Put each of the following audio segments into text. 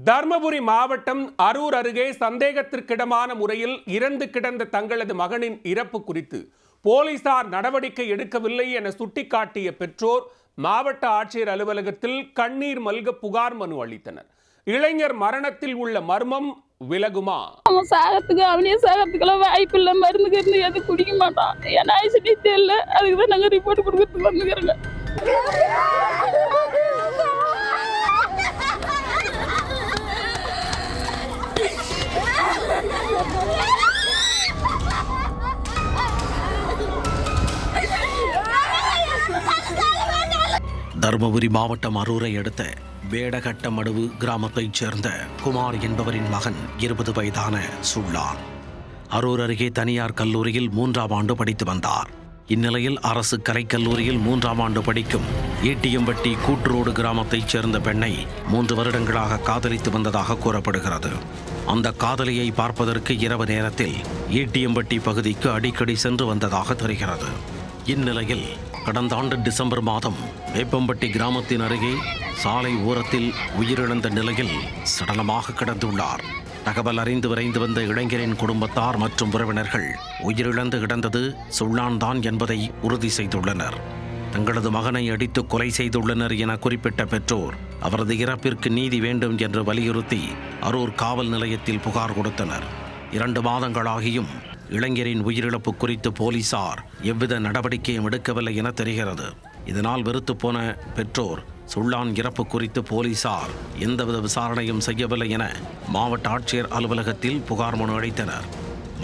தர்மபுரி மாவட்டம் அரூர் அருகே சந்தேகத்திற்கிடமான முறையில் இறந்து கிடந்த தங்களது மகனின் இறப்பு குறித்து போலீசார் நடவடிக்கை எடுக்கவில்லை என சுட்டிக்காட்டிய பெற்றோர் மாவட்ட ஆட்சியர் அலுவலகத்தில் கண்ணீர் மல்க புகார் மனு அளித்தனர். இளைஞர் மரணத்தில் உள்ள மர்மம் விலகுமா? அவன் சாகத்துக்கு அவனே சாகத்துக்கெல்லாம் வாய்ப்பு இல்லை. மருந்து எது குடிக்க மாட்டான். ஏன்னா ஐசிடி தெரியல. அதுக்கு தான் நாங்கள் ரிப்போர்ட் கொடுக்கறதுக்கு வந்துக்கிறோங்க. தர்மபுரி மாவட்டம் அரூரை அடுத்த வேடகட்டமடுவு கிராமத்தைச் சேர்ந்த குமார் என்பவரின் மகன் 20 வயதான சுள்ளான் அரூர் அருகே தனியார் கல்லூரியில் 3ஆம் ஆண்டு படித்து வந்தார். இந்நிலையில் அரசு கலைக்கல்லூரியில் 3ஆம் ஆண்டு படிக்கும் ஈட்டியம்பட்டி கூட்டுரோடு கிராமத்தைச் சேர்ந்த பெண்ணை 3 வருடங்களாக காதலித்து வந்ததாக கூறப்படுகிறது. அந்த காதலியை பார்ப்பதற்கு இரவு நேரத்தில் ஈட்டியம்பட்டி பகுதிக்கு அடிக்கடி சென்று வந்ததாக தெரிகிறது. இந்நிலையில் கடந்த ஆண்டு டிசம்பர் மாதம் வேப்பம்பட்டி கிராமத்தின் அருகே சாலை ஓரத்தில் உயிரிழந்த நிலையில் சடலமாக கிடந்துள்ளார். தகவல் அறிந்து விரைந்து வந்த இளைஞரின் குடும்பத்தார் மற்றும் உறவினர்கள் உயிரிழந்து கிடந்தது சுள்ளான் தான் என்பதை உறுதி செய்துள்ளனர். தங்களது மகனை அடித்து கொலை செய்துள்ளனர் என குறிப்பிட்ட பெற்றோர் அவரது இறப்பிற்கு நீதி வேண்டும் என்று வலியுறுத்தி அரூர் காவல் நிலையத்தில் புகார் கொடுத்தனர். 2 மாதங்களாகியும் இளைஞரின் உயிரிழப்பு குறித்து போலீசார் எவ்வித நடவடிக்கையும் எடுக்கவில்லை என தெரிகிறது. இதனால் வெறுத்து போன பெற்றோர் சுள்ளான் இறப்பு குறித்து போலீசார் எந்தவித விசாரணையும் செய்யவில்லை என மாவட்ட ஆட்சியர் அலுவலகத்தில் புகார் மனு அளித்தனர்.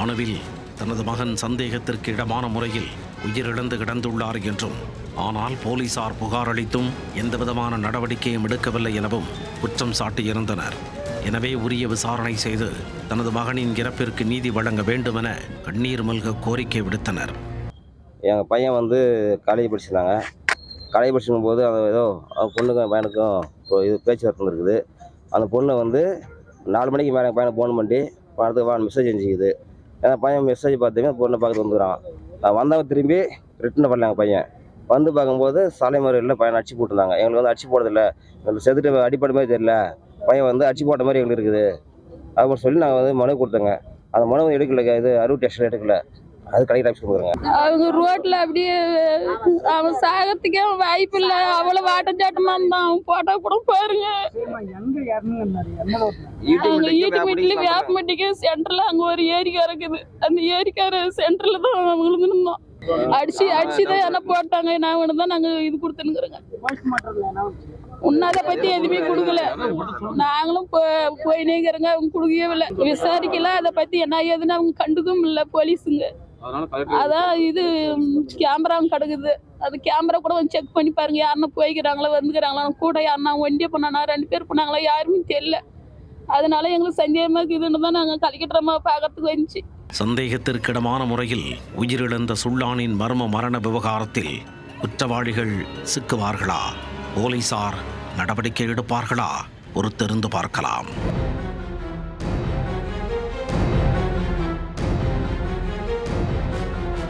மனுவில் தனது மகன் சந்தேகத்திற்கு இடமான முறையில் உயிரிழந்து கிடந்துள்ளார் என்றும், ஆனால் போலீசார் புகார் அளித்தும் எந்தவிதமான நடவடிக்கையும் எடுக்கவில்லை எனவும் குற்றம் சாட்டியிருந்தனர். எனவே உரிய விசாரணை செய்து தனது மகனின் இறப்பிற்கு நீதி வழங்க வேண்டும் என கண்ணீர் மல்க கோரிக்கை விடுத்தனர். எங்கள் பையன் காலேஜ் படிச்சிருந்தாங்க. காலேஜ் படிச்சுக்கும் போது அது ஏதோ பொண்ணுக்கும் பையனுக்கும் இது பேச்சுவார்த்தை இருக்குது. அந்த பொண்ணு 4 மணிக்கு மேலே பையனை ஃபோன் பண்ணி பணத்துக்கு மெசேஜ் செஞ்சுக்குது. ஏன்னா பையன் மெசேஜ் பார்த்துமே பொண்ணை பார்த்து வந்துக்கிறான். வந்தவன் திரும்பி ரிட்டர்ன் பண்ணலாங்க. பையன் வந்து பார்க்கும்போது சாலை மறியலில் பையனை அடிச்சு போட்டுருந்தாங்க. எங்களுக்கு அடிச்சு போடுறதில்ல, எங்களுக்கு செத்துட்டு அடிப்படை மாதிரி தெரியல, பையன் அடிச்சு போட்ட மாதிரி எங்களுக்கு இருக்குது அப்படின்னு சொல்லி நாங்கள் மனு கொடுத்தோங்க. அந்த மனு எடுக்கல, இது அரூர் ஸ்டேஷன் எடுக்கல, அது கலெக்டர் ஆஃபீஸ் கொடுக்குறோங்க. அவங்க ரோட்ல அப்படியே அவன் சாகத்துக்கே வாய்ப்பு இல்லை. அவ்வளவு ஆட்டச்சாட்டமா இருந்தான். அவன் போட்டா கூட பாருங்க. ஈட்டிமட்டில வேப்பமட்டிக்கு சென்டர்ல அங்க ஒரு ஏரிக்கார இருக்குது. அந்த ஏரிக்கார சென்டர்ல தான் அவங்களுக்கு இருந்தோம். அடிச்சுதான் என்ன போட்டாங்க. நான் தான் நாங்க இது கொடுத்துருக்குறோங்க. உன்னதை பத்தி எதுவுமே கொடுக்கல. நாங்களும் போயினேங்கிறங்க. அவங்க கொடுக்கவே இல்லை, விசாரிக்கல. அதை பத்தி என்ன ஏதுன்னு அவங்க கண்டுக்கும் இல்லை போலீஸுங்க. அதான் இது கேமரா கிடக்குது. அது கேமரா கூட செக் பண்ணி பாருங்க. யாருன்னா போய்க்கிறாங்களா வந்துக்கிறாங்களா, கூட யாருன்னா ஒண்டியே பண்ணானா 2 பேர் பண்ணாங்களா யாருமே தெரியல. அதனால எங்களுக்கு சந்தேகமா இருக்குதுன்னு தான் நாங்கள் கலெக்டரமா பார்க்கறதுக்கு வந்துச்சு. சந்தேகத்திற்கிடமான முறையில் உயிரிழந்த சுள்ளானின் மரண விவகாரத்தில் குற்றவாளிகள் சிக்குவார்களா? போலீசார் நடவடிக்கை எடுப்பார்களா? பொறுத்திருந்து பார்க்கலாம்.